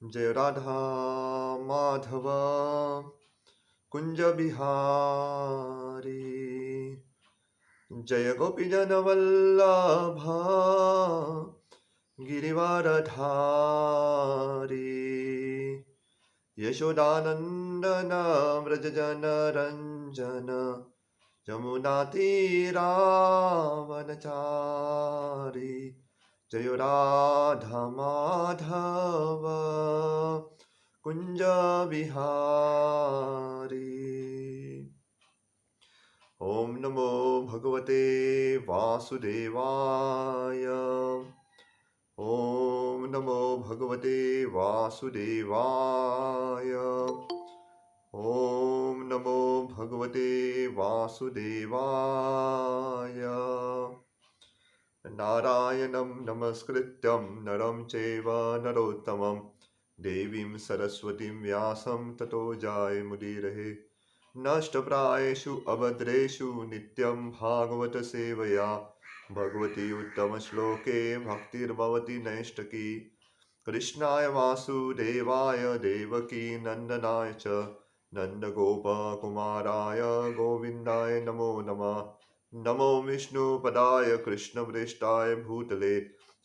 जय राधा माधव कुंज बिहारी। जय गोपीजन वल्लभ गिरिवरधारी। यशोदानंदन व्रज जन रंजन यमुना तीरावनचारी। जय राधा माधव कुंज बिहारी। ओम नमो भगवते वासुदेवाय। ओम नमो भगवते वासुदेवाय। ओम नमो भगवते वासुदेवाय। नारायणं नमस्कृत्यं नरं चैव नरोत्तमं देवीं सरस्वतीं व्यासं ततो जयमुदीरये। नष्टप्रायेषु अभद्रेषु नित्यं भागवत सेवया भगवती उत्तमश्लोके भक्तिर्भवति नैष्टकी। कृष्णाय वासुदेवाय देवकी नन्दनाय च नन्दगोपकुमाराय गोविन्दाय नमो नमः। नमो विष्णुपदाय कृष्णप्रेष्ठाय भूतले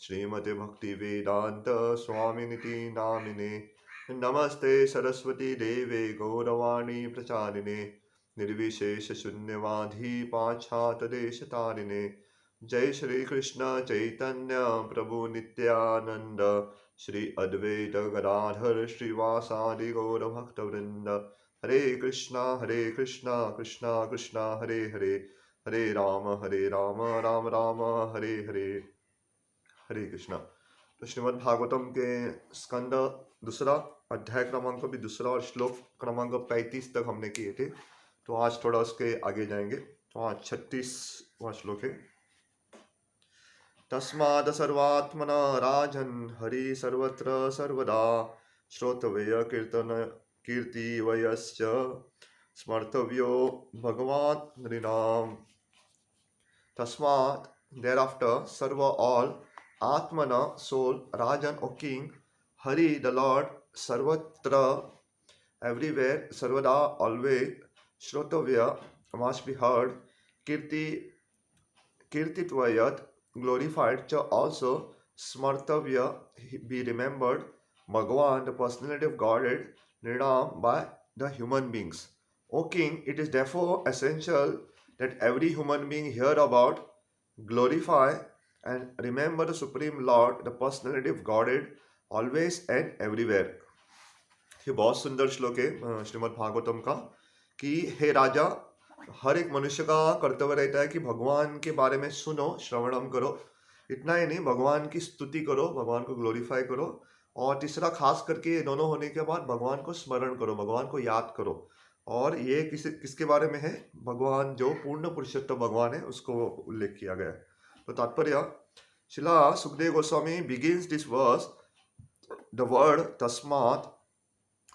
श्रीमते भक्तिवेदान्त स्वामिनिति नामिने। नमस्ते सरस्वती देवे गौरवाणी प्रचारिणे निर्विशेष शून्यवाधी पाश्चात्यदेशतारिणे। जय श्री कृष्ण चैतन्य प्रभु नित्यानंद श्री अद्वैत गदाधर श्रीवासादि गौर भक्तवृंद। हरे कृष्णा कृष्णा कृष्णा हरे हरे, हरे राम राम राम हरे हरे। हरे कृष्णा। तो श्रीमद् भागवतम के स्कंद दूसरा अध्याय क्रमांक भी दूसरा और श्लोक क्रमांक 35 तक हमने किए थे। तो आज थोड़ा उसके आगे जाएंगे। तो आज 36वां श्लोक है। तस्माद् सर्वात्मना राजन् हरि सर्वत्र सर्वदा श्रोतव्य कीर्तन कीर्तिवयश्च स्मर्तव्यो भगवान् नृणाम्। Tasmat, thereafter, Sarva all, Atmana, soul, Rajan, O king, Hari, the Lord, Sarvatra, everywhere, Sarvada, always, Shrotavya, must be heard, Kirti, Kirtitvayat, glorified, Cha also, Smartavya, be remembered, Bhagavan, the personality of Godhead, Nrinam, by the human beings. O king, it is therefore essential that every human being hear about, glorify, and remember the Supreme Lord, the personality of Godhead, always and everywhere. ये बहुत सुंदर श्लोक है श्रीमद् भागवतम का कि हे राजा, हर एक मनुष्य का कर्तव्य रहता है कि भगवान के बारे में सुनो, श्रवणम करो। इतना ही नहीं, भगवान की स्तुति करो, भगवान को ग्लोरीफाई करो। और तीसरा, खास करके ये दोनों होने के बाद भगवान को स्मरण करो, भगवान को याद करो। और ये किसके बारे में है? भगवान जो पूर्ण पुरुषोत्तम भगवान है उसको उल्लेख किया गया है। तो तात्पर्य, शिला Sukhdev Goswami begins this verse, the word tasmat,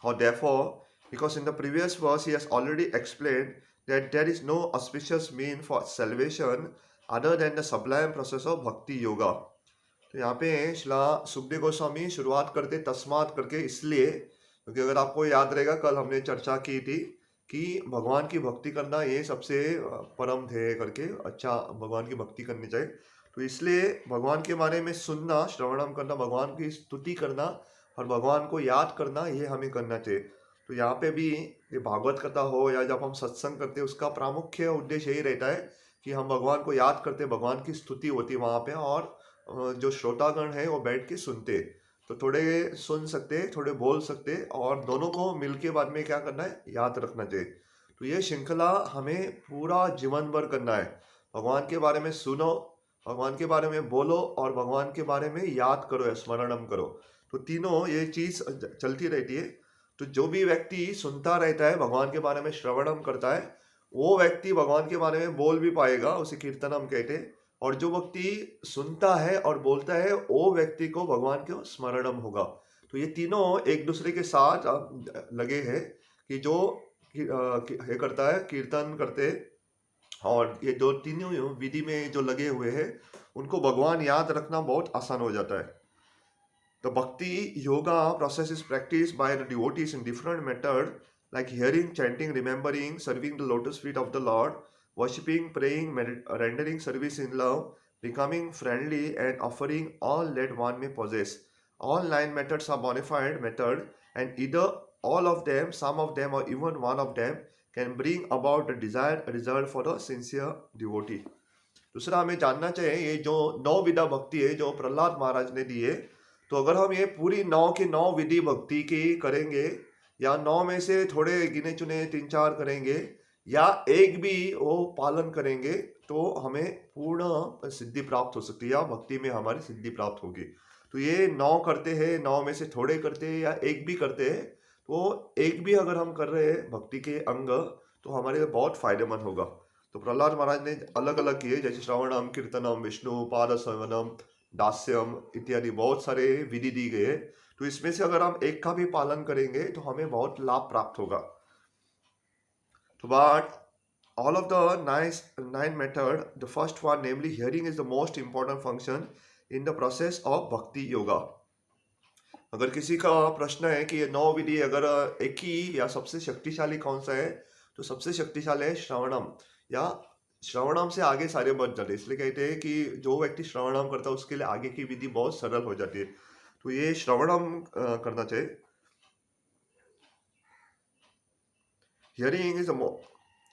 or therefore, because in the previous verse he has already explained that there is no auspicious mean for salvation other than the sublime process of bhakti yoga. तो यहाँ पे शिला सुखदेव गोस्वामी शुरुआत करते तस्मात करके, इसलिए क्योंकि अगर आपको याद रहेगा कल हमने चर्चा की थी कि भगवान की भक्ति करना ये सबसे परम ध्येय करके, अच्छा भगवान की भक्ति करनी चाहिए। तो इसलिए भगवान के बारे में सुनना, श्रवणम करना, भगवान की स्तुति करना और भगवान को याद करना, ये हमें करना चाहिए। तो यहाँ पे भी ये भागवत कथा हो या जब हम सत्संग करते हैं, उसका प्रामुख्य उद्देश्य यही रहता है कि हम भगवान को याद करते, भगवान की स्तुति होती है वहाँ पे, और जो श्रोतागण है वो बैठ के सुनते। तो थोड़े सुन सकते, थोड़े बोल सकते, और दोनों को मिलके बाद में क्या करना है, याद रखना चाहिए। तो ये श्रृंखला हमें पूरा जीवन भर करना है। भगवान के बारे में सुनो, भगवान के बारे में बोलो, और भगवान के बारे में याद करो या स्मरणम करो। तो तीनों ये चीज चलती रहती है। तो जो भी व्यक्ति सुनता रहता है, भगवान के बारे में श्रवणम करता है, वो व्यक्ति भगवान के बारे में बोल भी पाएगा, उसे कीर्तनम कहते हैं। और जो व्यक्ति सुनता है और बोलता है, वो व्यक्ति को भगवान को स्मरणम होगा। तो ये तीनों एक दूसरे के साथ लगे हैं कि जो ये करता है, कीर्तन करते, और ये दो तीनों विधि में जो लगे हुए हैं, उनको भगवान याद रखना बहुत आसान हो जाता है। The bhakti yoga process is practiced by the devotees in different methods like hearing, chanting, remembering, serving the lotus feet of the Lord, worshipping, praying, rendering service in love, becoming friendly, and offering all that one may possess. All nine methods are bona fide method, and either all of them, some of them, or even one of them can bring about the desired result for the sincere devotee. दूसरा हमें जानना चाहिए ये जो नौ विधा भक्ति है जो प्रहलाद महाराज ने दी है, तो अगर हम ये पूरी नौ की नौ विधि भक्ति की करेंगे या नौ में से थोड़े गिने चुने तीन चार करेंगे या एक भी वो पालन करेंगे तो हमें पूर्ण सिद्धि प्राप्त हो सकती है या भक्ति में हमारी सिद्धि प्राप्त होगी। तो ये नौ करते हैं, नौ में से थोड़े करते हैं या एक भी करते हैं, तो एक भी अगर हम कर रहे हैं भक्ति के अंग तो हमारे लिए बहुत फायदेमंद होगा। तो प्रहलाद महाराज ने अलग अलग किए, जैसे श्रवणम, कीर्तनम, विष्णु पाद सेवनम, दास्यम इत्यादि बहुत सारे विधि दी गए। तो इसमें से अगर हम एक का भी पालन करेंगे तो हमें बहुत लाभ प्राप्त होगा। तो but all of the nine method, the first one namely hearing is the most important function in the process of bhakti yoga. अगर किसी का प्रश्न है कि ये नौ विधि अगर एक ही या सबसे शक्तिशाली कौन सा है, तो सबसे शक्तिशाली है श्रवणम, या श्रवणम से आगे सारे बच जाते हैं। इसलिए कहते हैं कि जो व्यक्ति श्रवणम करता है उसके लिए आगे की विधि बहुत सरल हो जाती है। तो ये श्रवणम करना चाहिए। Hearing is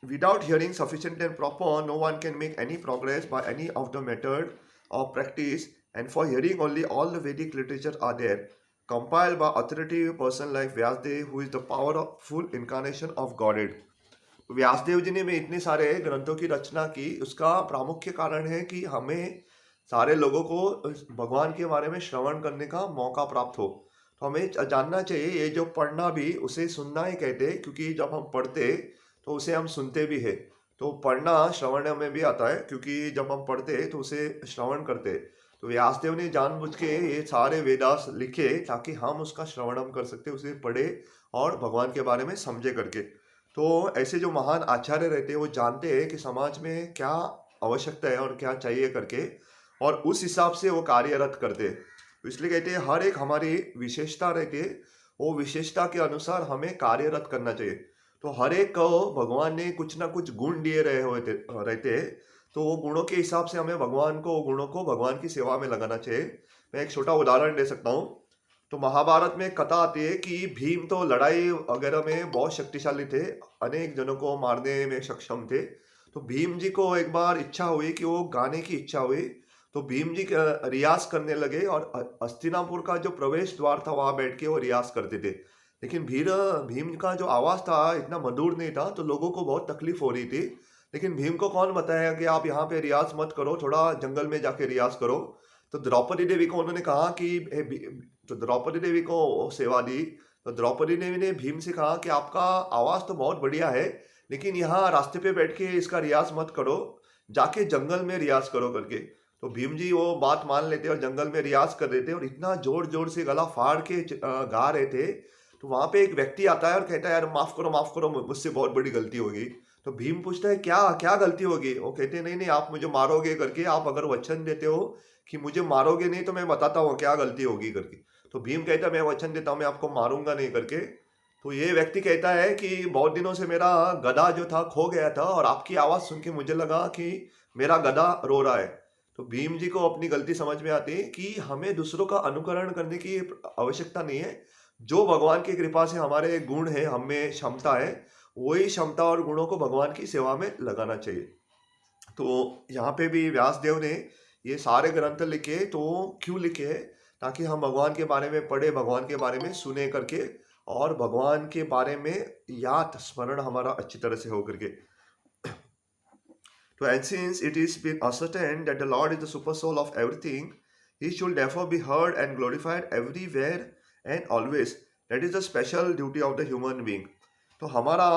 without hearing sufficient and proper, no one can make any progress by any of the method of practice. And for hearing only, all the Vedic literature are there, compiled by authoritative person like Vyasdev, who is the powerful incarnation of Godhead. Vyasdev जी ने में इतने सारे ग्रंथों की रचना की, उसका प्रामुख्य कारण है कि हमें सारे लोगों को भगवान के बारे में श्रवण करने का मौका प्राप्त हो। तो हमें जानना चाहिए ये जो पढ़ना भी उसे सुनना ही कहते हैं, क्योंकि जब हम पढ़ते तो उसे हम सुनते भी है। तो पढ़ना श्रवण में भी आता है, क्योंकि जब हम पढ़ते तो उसे श्रवण करते। तो व्यासदेव ने जानबूझ के ये सारे वेदास लिखे ताकि हम उसका श्रवणम कर सकते, उसे पढ़े और भगवान के बारे में समझे करके। तो ऐसे जो महान आचार्य रहते हैं वो जानते हैं कि समाज में क्या आवश्यकता है और क्या चाहिए करके, और उस हिसाब से वो कार्यरत करते हैं। तो इसलिए कहते हैं हर एक हमारी विशेषता रहती है, वो विशेषता के अनुसार हमें कार्यरत करना चाहिए। तो हर एक को भगवान ने कुछ ना कुछ गुण दिए रहते हैं, तो वो गुणों के हिसाब से हमें गुणों को भगवान की सेवा में लगाना चाहिए। मैं एक छोटा उदाहरण दे सकता हूँ। तो महाभारत में कथा आती है कि भीम तो लड़ाई वगैरह में बहुत शक्तिशाली थे, अनेक जनों को मारने में सक्षम थे। तो भीम जी को एक बार इच्छा हुई कि वो गाने की इच्छा हुई, तो भीम जी रियाज करने लगे और हस्तिनापुर का जो प्रवेश द्वार था वहां बैठ के वो रियाज करते थे। लेकिन भीम का जो आवाज था इतना मधुर नहीं था, तो लोगों को बहुत तकलीफ हो रही थी। लेकिन भीम को कौन बताया कि आप यहाँ पे रियाज मत करो, थोड़ा जंगल में जाके रियाज करो। तो द्रौपदी देवी को उन्होंने कहा कि तो द्रौपदी देवी को सेवा दी। तो द्रौपदी देवी ने भीम से कहा कि आपका आवाज तो बहुत बढ़िया है, लेकिन यहाँ रास्ते पे बैठ के इसका रियाज मत करो, जाके जंगल में रियाज करो करके। तो भीम जी वो बात मान लेते और जंगल में रियाज कर देते, और इतना जोर जोर से गला फाड़ के गा रहे थे। तो वहां पे एक व्यक्ति आता है और कहता है यार माफ करो मुझसे बहुत बड़ी गलती होगी। तो भीम पूछता है क्या क्या गलती होगी? वो कहते हैं नहीं नहीं आप मुझे मारोगे करके, आप अगर वचन देते हो कि मुझे मारोगे नहीं तो मैं बताता हूँ क्या गलती होगी करके। तो भीम कहता है मैं वचन देता हूँ मैं आपको मारूंगा नहीं करके। तो ये व्यक्ति कहता है कि बहुत दिनों से मेरा गधा जो था खो गया था, और आपकी आवाज सुन के मुझे लगा कि मेरा गधा रो रहा है। तो भीम जी को अपनी गलती समझ में आती है कि हमें दूसरों का अनुकरण करने की आवश्यकता नहीं है। जो भगवान की कृपा से हमारे गुण है, हमें क्षमता है, वही क्षमता और गुणों को भगवान की सेवा में लगाना चाहिए। तो यहाँ पे भी व्यासदेव ने ये सारे ग्रंथ लिखे, तो क्यों लिखे? ताकि हम भगवान के बारे में पढ़े, भगवान के बारे में सुने करके, और भगवान के बारे में याद स्मरण हमारा अच्छी तरह से हो करके। So, and since it is been ascertained that the Lord is the super soul of everything, he should therefore be heard and glorified everywhere and always. That is the special duty of the human being. तो हमारा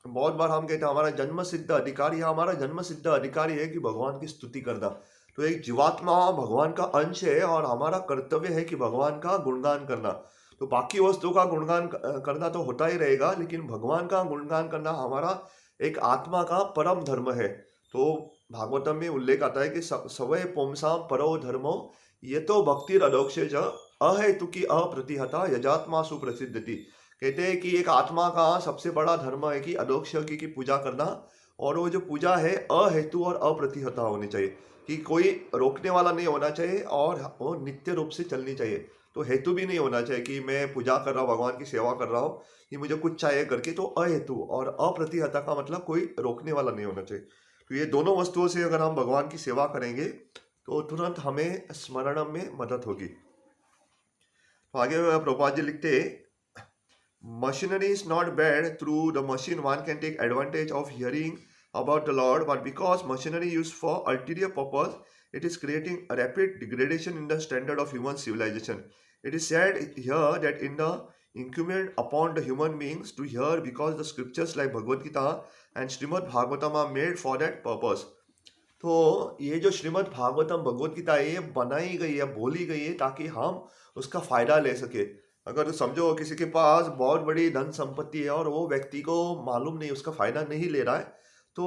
बहुत बार हम कहते हैं हमारा जन्म सिद्ध अधिकारी है, हमारा जन्म सिद्ध अधिकारी है कि भगवान की स्तुति करना। तो एक जीवात्मा भगवान का अंश है और हमारा कर्तव्य है कि भगवान का गुणगान करना। तो बाकी वस्तुओं का गुणगान करना तो होता ही रहेगा, लेकिन भगवान का गुणगान करना हमारा एक आत्मा का परम धर्म है। तो भागवतम में उल्लेख आता है कि सवय पुंसाम परो धर्मो ये तो भक्ति अधोक्षज अहेतु की अप्रतिहता यजात्मा सुप्रसिद्धति। कहते हैं कि एक आत्मा का सबसे बड़ा धर्म है कि अधोक्षज की पूजा करना, और वो जो पूजा है अहेतु और अप्रतिहता होनी चाहिए, कि कोई रोकने वाला नहीं होना चाहिए और वो नित्य रूप से चलनी चाहिए। तो हेतु भी नहीं होना चाहिए कि मैं पूजा कर रहा हूँ, भगवान की सेवा कर रहा हूँ, कि मुझे कुछ चाहिए करके। तो अहेतु और अप्रतिहता का मतलब कोई रोकने वाला नहीं होना चाहिए। तो ये दोनों वस्तुओं से अगर हम भगवान की सेवा करेंगे तो तुरंत हमें स्मरण में मदद होगी। तो आगे प्रभुपाद जी लिखते, machinery is not bad. Through the machine one can take advantage of hearing about the Lord, but because machinery used for ulterior purpose, it is creating a rapid degradation in the standard of human civilization. It is said here that in the incumbent upon the human beings to hear, because the scriptures like Bhagavad Gita and Srimad Bhagavatam are made for that purpose. तो ये जो श्रीमद् भागवतम भगवत गीता है, ये बनाई गई है, बोली गई है ताकि हम उसका फायदा ले सके। अगर समझो किसी के पास बहुत बड़ी धन संपत्ति है और वो व्यक्ति को मालूम नहीं, उसका फायदा नहीं ले रहा है, तो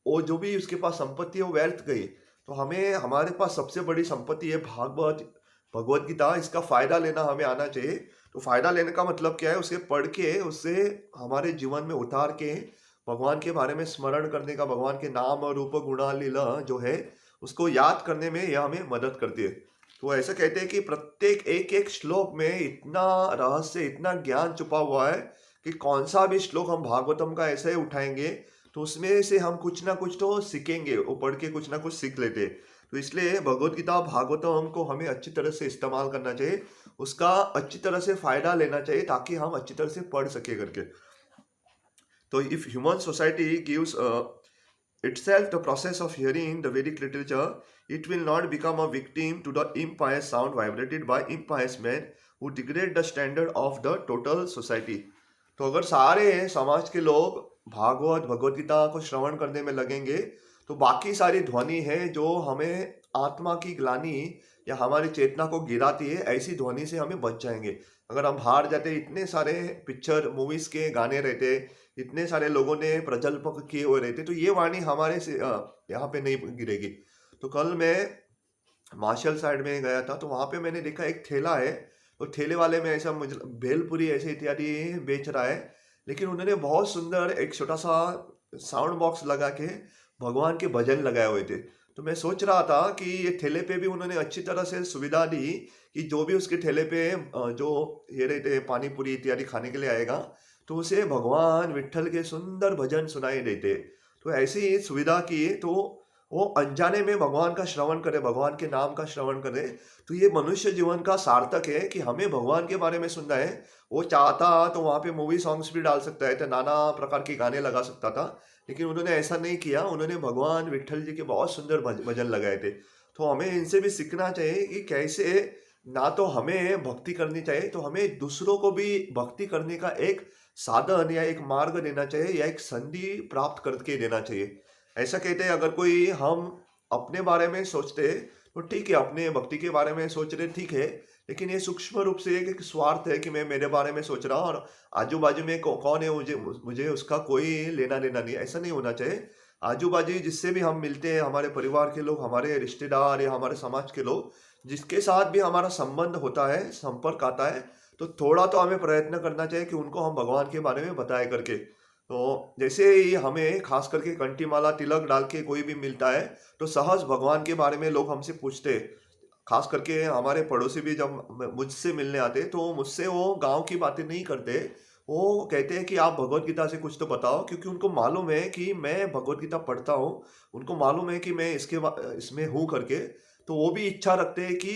वो जो भी उसके पास संपत्ति है वो व्यर्थ गई। तो हमें, हमारे पास सबसे बड़ी संपत्ति है भागवत भगवत गीता, इसका फायदा लेना हमें आना चाहिए। तो फायदा लेने का मतलब क्या है? उसे पढ़ के उससे हमारे जीवन में उतार के भगवान के बारे में स्मरण करने का, भगवान के नाम और रूप गुणा लीला जो है उसको याद करने में यह हमें मदद करती है। तो ऐसा कहते हैं कि प्रत्येक एक एक श्लोक में इतना रहस्य, इतना ज्ञान छुपा हुआ है कि कौन सा भी श्लोक हम भागवतम का ऐसे उठाएंगे तो उसमें से हम कुछ ना कुछ तो सीखेंगे, वो पढ़ के कुछ ना कुछ सीख लेते हैं। तो इसलिए भगवत गीता भागवतम को हमें अच्छी तरह से इस्तेमाल करना चाहिए, उसका अच्छी तरह से फायदा लेना चाहिए ताकि हम अच्छी तरह से पढ़ सके करके। तो if human society gives itself the process of hearing the Vedic literature, it will not become a victim to the impious sound vibrated by impious men who degrade the standard of the total society. तो अगर सारे समाज के लोग भागवत भगवत गीता को श्रवण करने में लगेंगे तो बाकी सारी ध्वनि है जो हमें आत्मा की ग्लानि या हमारी चेतना को गिराती है, ऐसी ध्वनि से हमें बच जाएंगे। अगर हम बाहर जाते, इतने सारे पिक्चर मूवीज के गाने रहते, इतने सारे लोगों ने प्रजल्पक किए हुए रहते, तो ये वाणी हमारे से यहाँ पे नहीं गिरेगी। तो कल मैं मार्शल साइड में गया था, तो वहाँ पे मैंने देखा एक ठेला है, तो ठेले वाले में ऐसा मुझे भेलपुरी ऐसे इत्यादि बेच रहा है, लेकिन उन्होंने बहुत सुंदर एक छोटा सा साउंड बॉक्स लगा के भगवान के भजन लगाए हुए थे। तो मैं सोच रहा था कि ये ठेले पे भी उन्होंने अच्छी तरह से सुविधा दी कि जो भी उसके ठेले पे जो ये रहते पानी पूरी इत्यादि खाने के लिए आएगा तो उसे भगवान विट्ठल के सुंदर भजन सुनाई देते। तो ऐसी सुविधा की तो वो अनजाने में भगवान का श्रवण करे, भगवान के नाम का श्रवण करे। तो ये मनुष्य जीवन का सार्थक है कि हमें भगवान के बारे में सुनना है। वो चाहता तो वहाँ पे मूवी सॉन्ग्स भी डाल सकता है, तो नाना प्रकार के गाने लगा सकता था, लेकिन उन्होंने ऐसा नहीं किया। उन्होंने भगवान विट्ठल जी के बहुत सुंदर भजन लगाए थे। तो हमें इनसे भी सीखना चाहिए कि कैसे ना तो हमें भक्ति करनी चाहिए, तो हमें दूसरों को भी भक्ति करने का एक साधन या एक मार्ग देना चाहिए या एक संधि प्राप्त करके देना चाहिए। ऐसा कहते हैं, अगर कोई हम अपने बारे में सोचते तो ठीक है, अपने भक्ति के बारे में सोच रहे ठीक है, लेकिन ये सूक्ष्म रूप से एक स्वार्थ है कि मैं मेरे बारे में सोच रहा हूँ और आजू बाजू में कौन है, मुझे मुझे उसका कोई लेना देना नहीं। ऐसा नहीं होना चाहिए। आजू बाजू जिससे भी हम मिलते हैं, हमारे परिवार के लोग, हमारे रिश्तेदार या हमारे समाज के लोग, जिसके साथ भी हमारा संबंध होता है, संपर्क आता है, तो थोड़ा तो हमें प्रयत्न करना चाहिए कि उनको हम भगवान के बारे में बताए करके। तो जैसे ही हमें खास करके कंठी माला तिलक डाल के कोई भी मिलता है तो सहज भगवान के बारे में लोग हमसे पूछते। खास करके हमारे पड़ोसी भी जब मुझसे मिलने आते तो मुझसे वो गांव की बातें नहीं करते, वो कहते हैं कि आप भगवत गीता से कुछ तो बताओ, क्योंकि उनको मालूम है कि मैं भगवत गीता पढ़ता हूँ, उनको मालूम है कि मैं इसमें हूँ करके। तो वो भी इच्छा रखते हैं कि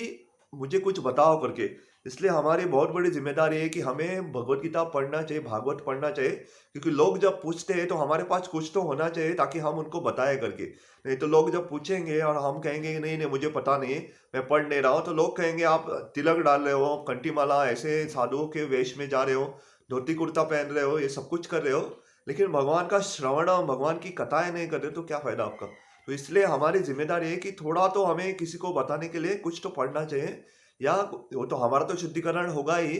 मुझे कुछ बताओ करके। इसलिए हमारी बहुत बड़ी जिम्मेदारी है कि हमें भगवत गीता पढ़ना चाहिए, भागवत पढ़ना चाहिए, क्योंकि लोग जब पूछते हैं तो हमारे पास कुछ तो होना चाहिए ताकि हम उनको बताए करके। नहीं तो लोग जब पूछेंगे और हम कहेंगे नहीं नहीं मुझे पता नहीं, मैं पढ़ नहीं रहा हूँ, तो लोग कहेंगे आप तिलक डाल रहे हो, कंठी माला ऐसे साधुओं के वेश में जा रहे हो, धोती कुर्ता पहन रहे हो, ये सब कुछ कर रहे हो, लेकिन भगवान का श्रवण, भगवान की कथाएं नहीं कर रहे, तो क्या फायदा आपका। तो इसलिए हमारी जिम्मेदारी है कि थोड़ा तो हमें किसी को बताने के लिए कुछ तो पढ़ना चाहिए, या वो तो हमारा तो शुद्धिकरण होगा ही,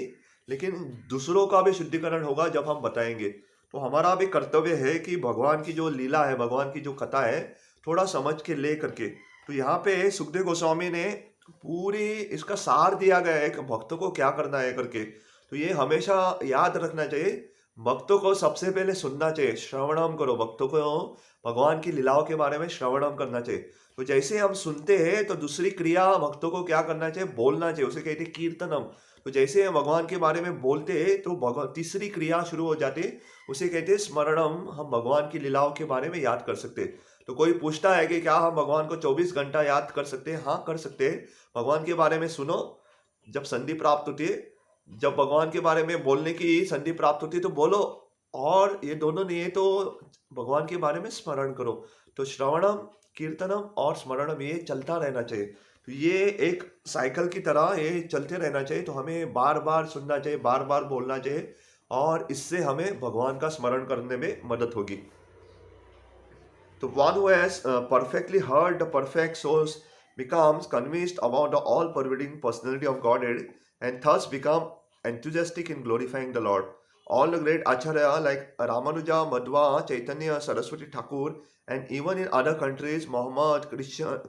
लेकिन दूसरों का भी शुद्धिकरण होगा जब हम बताएंगे। तो हमारा भी कर्तव्य है कि भगवान की जो लीला है, भगवान की जो कथा है, थोड़ा समझ के ले करके। तो यहाँ पे सुखदेव गोस्वामी ने पूरी इसका सार दिया गया है कि भक्तों को क्या करना है करके। तो ये हमेशा याद रखना चाहिए, भक्तों को सबसे पहले सुनना चाहिए, श्रवणम करो, भक्तों को भगवान की लीलाओं के बारे में श्रवणम करना चाहिए। तो जैसे हम सुनते हैं तो दूसरी क्रिया भक्तों को क्या करना चाहिए, बोलना चाहिए, उसे कहते हैं कीर्तनम। तो जैसे हम भगवान के बारे में बोलते हैं तो भगवान तीसरी क्रिया शुरू हो जाती है, उसे कहते हैं स्मरणम। हम भगवान की लीलाओं के बारे में याद कर सकते हैं। तो कोई पूछता है कि क्या हम भगवान को 24 घंटा याद कर सकते हैं? हाँ, कर सकते हैं। भगवान के बारे में सुनो, जब संधि प्राप्त होती है, जब भगवान के बारे में बोलने की संधि प्राप्त होती है तो बोलो, और ये दोनों नहीं है तो भगवान के बारे में स्मरण करो। तो श्रवणम, कीर्तनम और स्मरणम ये चलता रहना चाहिए। तो ये एक साइकिल की तरह ये चलते रहना चाहिए। तो हमें बार बार सुनना चाहिए, बार बार बोलना चाहिए, और इससे हमें भगवान का स्मरण करने में मदद होगी। The one who has perfectly heard the perfect souls becomes convinced about the all-pervading personality of Godhead and thus become enthusiastic in glorifying the Lord. All the great Acharya like Ramanuja, Madhva, Chaitanya, Saraswati Thakur, and even in other countries, Muhammad,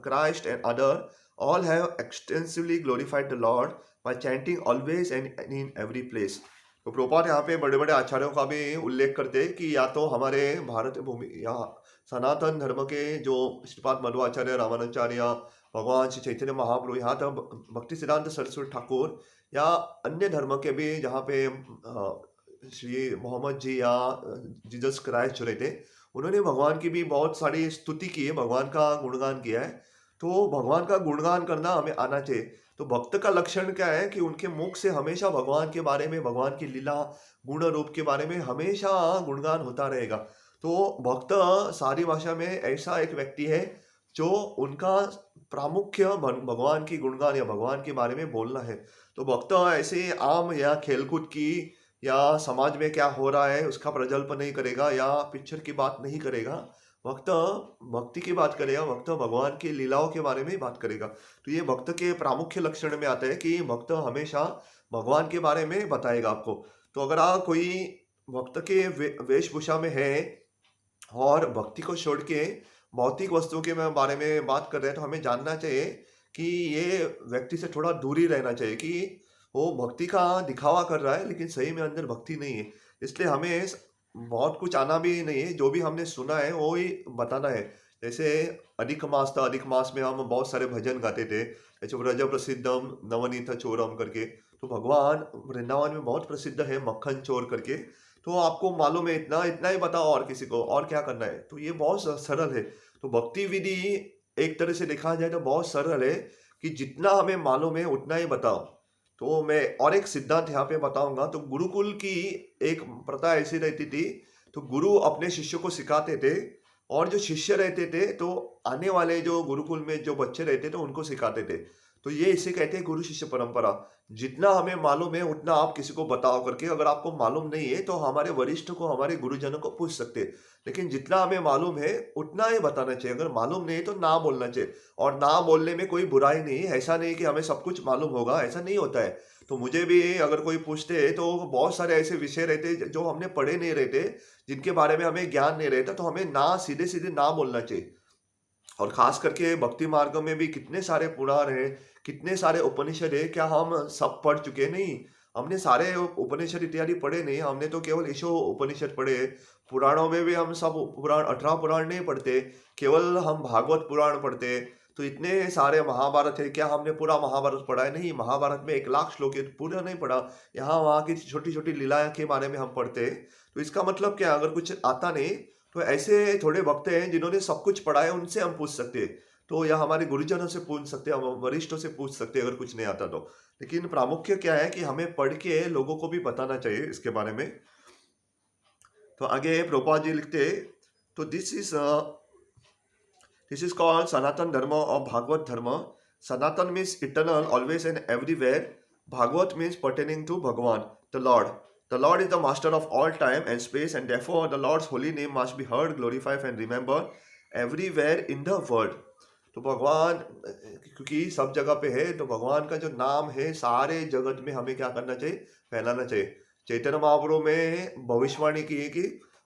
Christ, and other, all have extensively glorified the Lord by chanting always and in every place. तो प्रोपात यहाँ पे बड़े बड़े आचार्यों का भी उल्लेख करते हैं कि या तो हमारे भारत भूमि या सनातन धर्म के जो श्रीपाद मध्वाचार्य, रामानुजाचार्य, भगवान श्री चैतन्य महाप्रभु, यहाँ तक भक्ति सिद्धांत सरस्वती ठाकुर, या अन्य धर्म के भी जहाँ पे श्री मोहम्मद जी या जीसस क्राइस्ट जो रहते, उन्होंने भगवान की भी बहुत सारी स्तुति की है, भगवान का गुणगान किया है। तो भगवान का गुणगान करना हमें आना चाहिए। तो भक्त का लक्षण क्या है कि उनके मुख से हमेशा भगवान के बारे में, भगवान की लीला गुण रूप के बारे में हमेशा गुणगान होता रहेगा। तो भक्त सारी भाषा में ऐसा एक व्यक्ति है जो उनका प्रामुख्य भगवान की गुणगान या भगवान के बारे में बोलना है। तो भक्त ऐसे आम या खेलकूद की या समाज में क्या हो रहा है उसका प्रजल्प नहीं करेगा या पिक्चर की बात नहीं करेगा। भक्त भक्ति की बात करेगा, भक्त भगवान की लीलाओं के बारे में बात करेगा। तो ये भक्त के प्रामुख्य लक्षण में आता है कि भक्त हमेशा भगवान के बारे में बताएगा आपको। तो अगर आप कोई भक्त के वेशभूषा में है और भक्ति को छोड़ के भौतिक वस्तुओं के बारे में बात कर रहे हैं, तो हमें जानना चाहिए कि ये व्यक्ति से थोड़ा दूरी रहना चाहिए कि वो भक्ति का दिखावा कर रहा है लेकिन सही में अंदर भक्ति नहीं है। इसलिए हमें बहुत कुछ आना भी नहीं है, जो भी हमने सुना है वो ही बताना है। जैसे अधिक मास था, अधिक मास में हम बहुत सारे भजन गाते थे, जैसे व्रज प्रसिद्धम नवनीत चोरम करके। तो भगवान वृंदावन में बहुत प्रसिद्ध है मक्खन चोर करके। तो आपको मालूम है इतना, इतना ही बताओ और किसी को, और क्या करना है। तो ये बहुत सरल है। तो भक्ति विधि एक तरह से देखा जाए तो बहुत सरल है कि जितना हमें मालूम है उतना ही बताओ। तो मैं और एक सिद्धांत यहाँ पे बताऊंगा। तो गुरुकुल की एक प्रथा ऐसी रहती थी, तो गुरु अपने शिष्यों को सिखाते थे, और जो शिष्य रहते थे तो आने वाले जो गुरुकुल में जो बच्चे रहते थे उनको सिखाते थे। तो ये इसे कहते हैं गुरु शिष्य परंपरा। जितना हमें मालूम है उतना आप किसी को बताओ करके। अगर आपको मालूम नहीं है तो हमारे वरिष्ठ को, हमारे गुरुजनों को पूछ सकते हैं, लेकिन जितना हमें मालूम है उतना ही बताना चाहिए। अगर मालूम नहीं है तो ना बोलना चाहिए, और ना बोलने में कोई बुराई नहीं है। ऐसा नहीं कि हमें सब कुछ मालूम होगा, ऐसा नहीं होता है। तो मुझे भी अगर कोई पूछते हैं तो बहुत सारे ऐसे विषय रहते जो हमने पढ़े नहीं रहते, जिनके बारे में हमें ज्ञान नहीं रहता, तो हमें ना सीधे सीधे ना बोलना चाहिए। और खास करके भक्ति मार्ग में भी कितने सारे पुराण हैं, कितने सारे उपनिषद है, क्या हम सब पढ़ चुके? नहीं, हमने सारे उपनिषद इत्यादि पढ़े नहीं, हमने तो केवल ईशो उपनिषद पढ़े। पुराणों में भी हम सब पुराण 18 पुराण नहीं पढ़ते, केवल हम भागवत पुराण पढ़ते। तो इतने सारे महाभारत है, क्या हमने पूरा महाभारत पढ़ा है? नहीं, महाभारत में 1 लाख श्लोक है, पूरा नहीं पढ़ा। यहाँ वहाँ की छोटी छोटी लीलाएं के बारे में हम पढ़ते। तो इसका मतलब क्या, अगर कुछ आता नहीं तो ऐसे थोड़े भक्त हैं जिन्होंने सब कुछ पढ़ा है, उनसे हम पूछ सकते हैं। तो या हमारे गुरुजनों से पूछ सकते हैं, हम वरिष्ठों से पूछ सकते हैं अगर कुछ नहीं आता तो। लेकिन प्रामुख्य क्या है कि हमें पढ़ के लोगों को भी बताना चाहिए इसके बारे में। तो आगे प्रभुपाद जी लिखते, तो दिस इज कॉल्ड सनातन धर्म और भागवत धर्म। Sanatan means eternal, always and everywhere. Bhagavat means pertaining to Bhagavan, the lord. The Lord is the master of all time and space, and therefore the Lord's holy name must be heard, glorified, and remembered everywhere in the world. तो भगवान क्योंकि सब जगह पे है, तो भगवान का जो नाम है सारे जगत में हमें क्या करना चाहिए, फैलाना चाहिए। चैतन्य महाप्रभु में भविष्यवाणी की है कि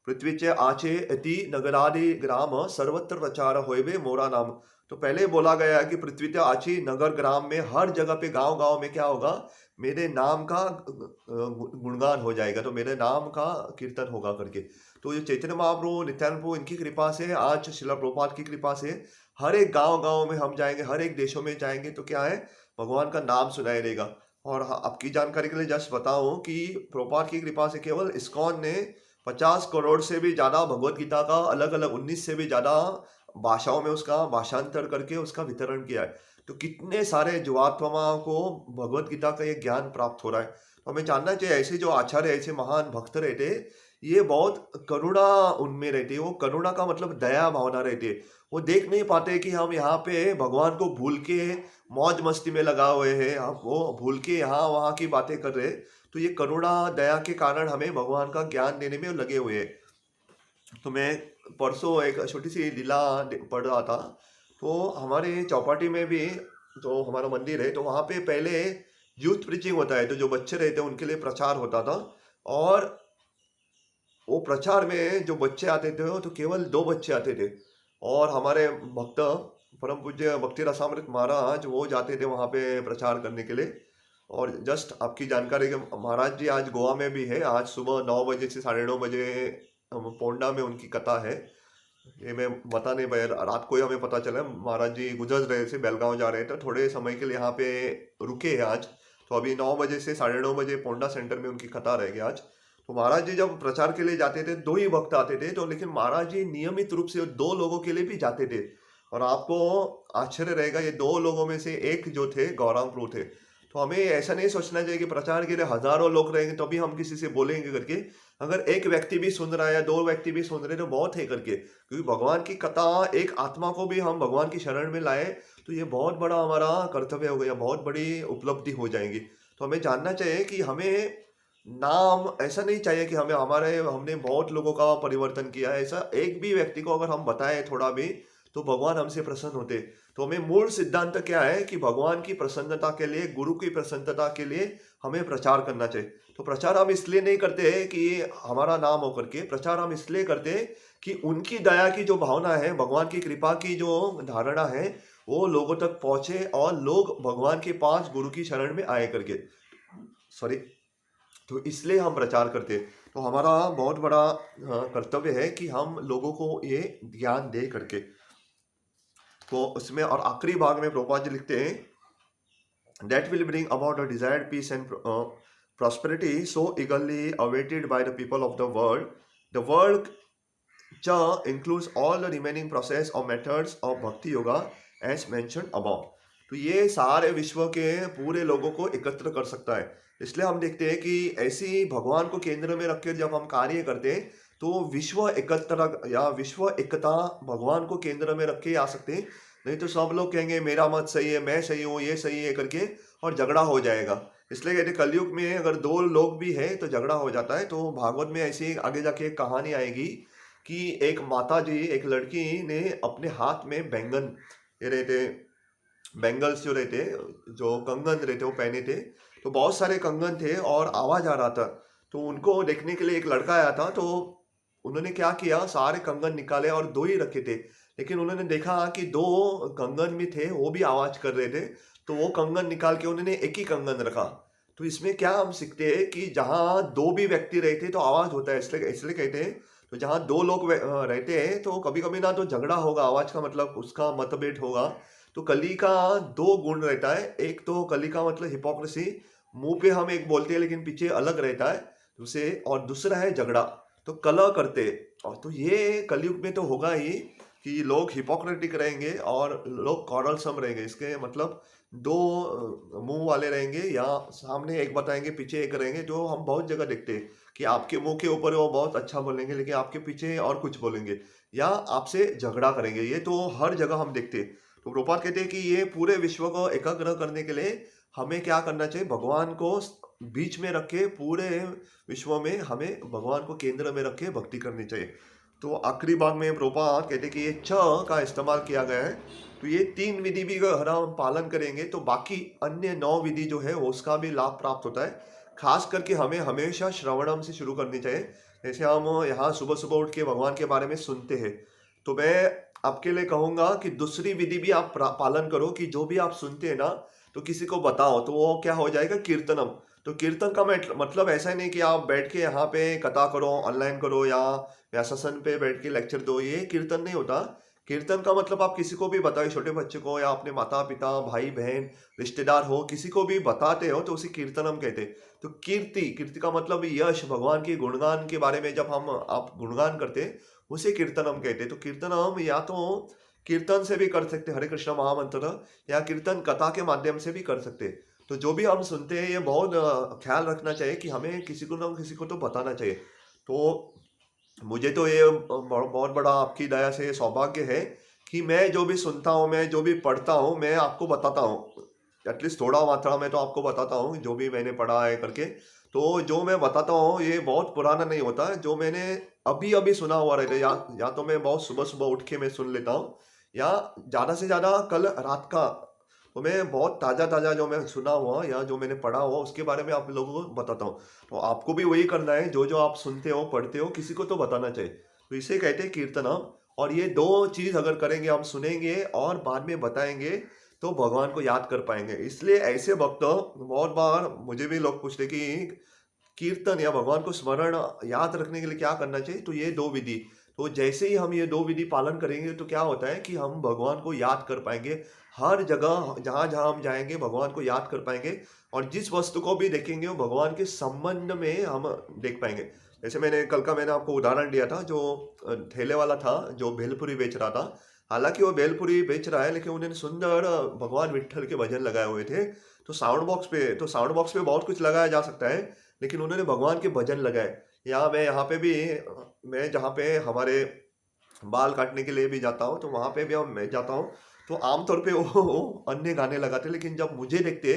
पृथ्वी चे आचे अति नगरादि ग्राम सर्वत्र प्रचार होइबे मोरा नाम। तो पहले बोला गया है कि पृथ्वी ते आची नगर ग्राम में हर जगह पे गांव गांव में क्या होगा, मेरे नाम का गुणगान हो जाएगा, तो मेरे नाम का कीर्तन होगा करके। तो ये चैतन्य महाप्रभु नित्यानंद प्रभु इनकी कृपा से, आज शिला प्रभुपाद की कृपा से हर एक गांव गांव में हम जाएंगे, हर एक देशों में जाएंगे तो क्या है, भगवान का नाम सुनाई देगा। और हाँ, आपकी जानकारी के लिए जस्ट बताऊं कि प्रभुपाद की कृपा से केवल इस्कॉन ने 50 करोड़ से भी ज्यादा भगवत गीता का अलग अलग 19 से भी ज्यादा भाषाओं में उसका भाषांतर करके उसका वितरण किया है। तो कितने सारे जीवात्माओं को भगवत गीता का ये ज्ञान प्राप्त हो रहा है। तो हमें जानना चाहिए, ऐसे जो आचार्य, ऐसे महान भक्त रहते, ये बहुत करुणा उनमें रहती है। वो करुणा का मतलब दया भावना रहती है। वो देख नहीं पाते कि हम यहाँ पे भगवान को भूल के मौज मस्ती में लगा हुए हैं, हम वो भूल के यहाँ वहाँ की बातें कर रहे हैं। तो ये करुणा दया के कारण हमें भगवान का ज्ञान देने में लगे हुए हैं। तो मैं परसों एक छोटी सी लीला पढ़ रहा था। तो हमारे चौपाटी में भी जो हमारा मंदिर है, तो वहाँ पे पहले यूथ प्रीचिंग होता है, तो जो बच्चे रहते हैं उनके लिए प्रचार होता था। और वो प्रचार में जो बच्चे आते थे तो केवल 2 बच्चे आते थे। और हमारे भक्त परम पूज्य भक्ति रसामृत महाराज वो जाते थे वहाँ पे प्रचार करने के लिए। और जस्ट आपकी जानकारी के महाराज जी आज गोवा में भी है। आज सुबह 9 बजे से 9:30 बजे पोंडा में उनकी कथा है। ये मैं बता नहीं पाया, रात को ही हमें पता चला। महाराज जी गुजर रहे थे, बेलगांव जा रहे थे, थोड़े समय के लिए यहाँ पे रुके हैं आज। तो अभी 9 बजे से 9:30 बजे पोंडा सेंटर में उनकी कथा रहेगी आज। तो महाराज जी जब प्रचार के लिए जाते थे 2 ही भक्त आते थे, तो लेकिन महाराज जी नियमित रूप से 2 लोगों के लिए भी जाते थे। और आपको आश्चर्य रहेगा, ये 2 लोगों में से एक जो थे गौरांग प्रभु थे। तो हमें ऐसा नहीं सोचना चाहिए कि प्रचार के लिए हजारों लोग रहेंगे तो भी हम किसी से बोलेंगे करके। अगर एक व्यक्ति भी सुन रहा है या 2 व्यक्ति भी सुन रहे हैं तो बहुत है करके, क्योंकि भगवान की कथा एक आत्मा को भी हम भगवान की शरण में लाए तो ये बहुत बड़ा हमारा कर्तव्य हो गया, बहुत बड़ी उपलब्धि हो जाएगी। तो हमें जानना चाहिए कि हमें नाम ऐसा नहीं चाहिए कि हमने बहुत लोगों का परिवर्तन किया है। ऐसा एक भी व्यक्ति को अगर हम बताएं थोड़ा भी, तो भगवान हमसे प्रसन्न होते। तो हमें मूल सिद्धांत क्या है कि भगवान की प्रसन्नता के लिए, गुरु की प्रसन्नता के लिए हमें प्रचार करना चाहिए। तो प्रचार हम इसलिए नहीं करते कि हमारा नाम होकर के, प्रचार हम इसलिए करते कि उनकी दया की जो भावना है, भगवान की कृपा की जो धारणा है, वो लोगों तक पहुंचे और लोग भगवान के पास गुरु की शरण में आए करके, सॉरी। तो इसलिए हम प्रचार करते हैं। तो हमारा बहुत बड़ा कर्तव्य है कि हम लोगों को ये ज्ञान दे करके। तो उसमें और आखिरी भाग में प्रभुपाद जी लिखते हैं, that will bring about a desired peace and prosperity so eagerly awaited by the people of the world. The world cha includes all the remaining process or methods of bhakti yoga as mentioned above. तो ये सारे विश्व के पूरे लोगों को एकत्र कर सकता है। इसलिए हम देखते हैं कि ऐसी भगवान को केंद्र में रख के जब हम कार्य करते हैं तो विश्व एकत्र या विश्व एकता भगवान को केंद्र में रख के आ सकते हैं। नहीं तो सब लोग कहेंगे मेरा मत सही है, मैं सही हूँ, ये सही है करके, और झगड़ा हो जाएगा। इसलिए कहते कलयुग में अगर 2 लोग भी है तो झगड़ा हो जाता है। तो भागवत में ऐसी आगे जाके एक कहानी आएगी कि एक माता जी, एक लड़की ने अपने हाथ में बैंगन ये रहते, बैंगल्स जो रहते, जो कंगन रहते वो पहने थे। तो बहुत सारे कंगन थे और आवाज आ रहा था। तो उनको देखने के लिए एक लड़का आया था। तो उन्होंने क्या किया, सारे कंगन निकाले और 2 ही रखे थे। लेकिन उन्होंने देखा कि 2 कंगन भी थे, वो भी आवाज कर रहे थे। तो वो कंगन निकाल के उन्होंने एक ही कंगन रखा। तो इसमें क्या हम सीखते हैं कि जहाँ 2 भी व्यक्ति रहते तो आवाज होता है। इसलिए इसलिए कहते हैं, तो जहाँ 2 लोग रहते हैं तो कभी कभी ना तो झगड़ा होगा, आवाज का मतलब उसका मतभेद होगा। तो कली का 2 गुण रहता है। एक तो कली का मतलब हिपोक्रेसी, मुंह पे हम एक बोलते हैं लेकिन पीछे अलग रहता है उसे। और दूसरा है झगड़ा, तो कलह करते। और तो ये कलयुग में तो होगा ही कि लोग हिपोक्रेटिक रहेंगे और लोग कॉरलसम रहेंगे। इसके मतलब 2 मुंह वाले रहेंगे, या सामने एक बताएंगे पीछे एक रहेंगे। जो हम बहुत जगह देखते हैं कि आपके मुंह के ऊपर वो बहुत अच्छा बोलेंगे लेकिन आपके पीछे और कुछ बोलेंगे, या आपसे झगड़ा करेंगे। ये तो हर जगह हम देखते हैं। तो प्रभुपाद कहते हैं कि ये पूरे विश्व को एकाग्र करने के लिए हमें क्या करना चाहिए, भगवान को बीच में रखे, पूरे विश्व में हमें भगवान को केंद्र में रखे भक्ति करनी चाहिए। तो आखिरी भाग में प्रभुपाद कहते हैं कि ये छ का इस्तेमाल किया गया है। तो ये 3 विधि भी अगर हम पालन करेंगे तो बाकी अन्य 9 विधि जो है उसका भी लाभ प्राप्त होता है। खास करके हमें हमेशा श्रवणम से शुरू करनी चाहिए। जैसे हम यहाँ सुबह सुबह उठ के भगवान के बारे में सुनते हैं, तो मैं आपके लिए कहूँगा कि दूसरी विधि भी आप पालन करो कि जो भी आप सुनते हैं ना, तो किसी को बताओ, तो वो क्या हो जाएगा कीर्तनम। तो कीर्तन का मतलब ऐसा ही नहीं कि आप बैठ के यहाँ पे कथा करो, ऑनलाइन करो या सत्संग पे बैठ के लेक्चर दो, ये कीर्तन नहीं होता। कीर्तन का मतलब आप किसी को भी बताओ, छोटे बच्चे को या अपने माता पिता भाई बहन रिश्तेदार हो, किसी को भी बताते हो तो उसे कीर्तनम कहते हैं। तो कीर्ति कीर्ति का मतलब यश, भगवान के गुणगान के बारे में जब हम आप गुणगान करते हैं, उसे कीर्तनम कहते हैं। तो कीर्तनम या तो कीर्तन से भी कर सकते हरे कृष्ण महामंत्र, या कीर्तन कथा के माध्यम से भी कर सकते। तो जो भी हम सुनते हैं ये बहुत ख्याल रखना चाहिए कि हमें किसी को ना किसी को तो बताना चाहिए। तो मुझे तो ये बहुत बड़ा आपकी दया से सौभाग्य है कि मैं जो भी सुनता हूँ, मैं जो भी पढ़ता हूँ, मैं आपको बताता हूँ। एटलीस्ट थोड़ा मात्रा में तो आपको बताता हूँ जो भी मैंने पढ़ा है करके। तो जो मैं बताता हूँ ये बहुत पुराना नहीं होता है, जो मैंने अभी अभी सुना हुआ रहता है, या तो मैं बहुत सुबह सुबह उठ के मैं सुन लेता हूँ, या ज़्यादा से ज़्यादा कल रात का। तो मैं बहुत ताज़ा ताज़ा जो मैं सुना हुआ या जो मैंने पढ़ा हुआ उसके बारे में आप लोगों को बताता हूँ। तो आपको भी वही करना है, जो जो आप सुनते हो पढ़ते हो किसी को तो बताना चाहिए। तो इसे कहते हैं कीर्तनम। और ये दो चीज़ अगर करेंगे, हम सुनेंगे और बाद में बताएंगे, तो भगवान को याद कर पाएंगे। इसलिए ऐसे भक्त बहुत बार मुझे भी लोग पूछते कि कीर्तन या भगवान को स्मरण याद रखने के लिए क्या करना चाहिए, तो ये दो विधि। तो जैसे ही हम ये दो विधि पालन करेंगे तो क्या होता है कि हम भगवान को याद कर पाएंगे। हर जगह जहाँ जहाँ हम जाएंगे भगवान को याद कर पाएंगे, और जिस वस्तु को भी देखेंगे वो भगवान के संबंध में हम देख पाएंगे। जैसे मैंने आपको उदाहरण दिया था, जो ठेले वाला था जो भेलपुरी बेच रहा था। हालांकि वो भेलपुरी बेच रहा है, लेकिन उन्होंने सुंदर भगवान विट्ठल के भजन लगाए हुए थे। तो साउंड बॉक्स पे बहुत कुछ लगाया जा सकता है, लेकिन उन्होंने भगवान के भजन लगाए। या मैं यहाँ पे भी, मैं जहाँ पे हमारे बाल काटने के लिए भी जाता हूँ, तो वहाँ पे भी मैं जाता हूँ, तो आमतौर पे वो अन्य गाने लगाते, लेकिन जब मुझे देखते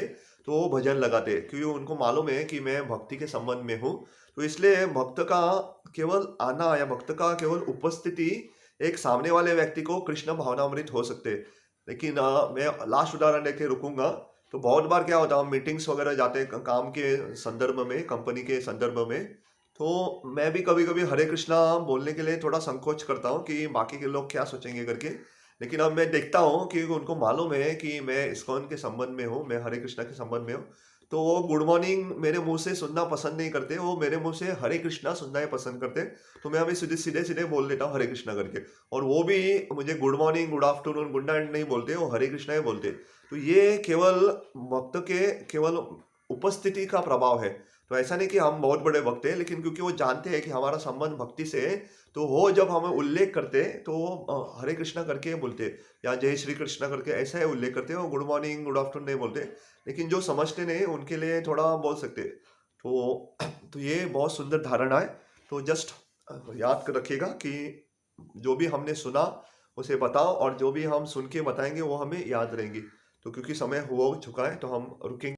तो वो भजन लगाते, क्योंकि उनको मालूम है कि मैं भक्ति के संबंध में हूँ। तो इसलिए भक्त का केवल आना या भक्त का केवल उपस्थिति एक सामने वाले व्यक्ति को कृष्ण भावनामृत हो सकते। लेकिन मैं लास्ट उदाहरण लेके रुकूंगा। तो बहुत बार क्या होता है, हम मीटिंग्स वगैरह जाते हैं काम के संदर्भ में, कंपनी के संदर्भ में। तो मैं भी कभी कभी हरे कृष्णा बोलने के लिए थोड़ा संकोच करता हूँ कि बाकी के लोग क्या सोचेंगे करके। लेकिन अब मैं देखता हूँ कि उनको मालूम है कि मैं इस्कॉन के संबंध में हूँ, मैं हरे कृष्णा के संबंध में हूँ। तो वो गुड मॉर्निंग मेरे मुंह से सुनना पसंद नहीं करते, वो मेरे मुंह से हरे कृष्णा सुनना ही पसंद करते। तो मैं अभी सीधे सीधे सीधे बोल देता हूँ हरे कृष्णा करके। और वो भी मुझे good morning, good afternoon, good night नहीं बोलते, वो हरे कृष्णा ही बोलते। तो ये केवल भक्त के केवल उपस्थिति का प्रभाव है। तो ऐसा नहीं कि हम बहुत बड़े भक्त हैं, लेकिन क्योंकि वो जानते हैं कि हमारा संबंध भक्ति से है, तो वो जब हमें उल्लेख करते तो वो हरे कृष्णा करके बोलते, या जय श्री कृष्णा करके ऐसा ही उल्लेख करते हो, गुड मॉर्निंग गुड आफ्टरनून नहीं बोलते। लेकिन जो समझते नहीं उनके लिए थोड़ा बोल सकते। तो तो ये बहुत सुंदर धारणा है। तो जस्ट याद कर रखिएगा कि जो भी हमने सुना उसे बताओ, और जो भी हम सुन के बताएंगे वो हमें याद रहेंगी। तो क्योंकि समय हो चुका है तो हम रुकेंगे।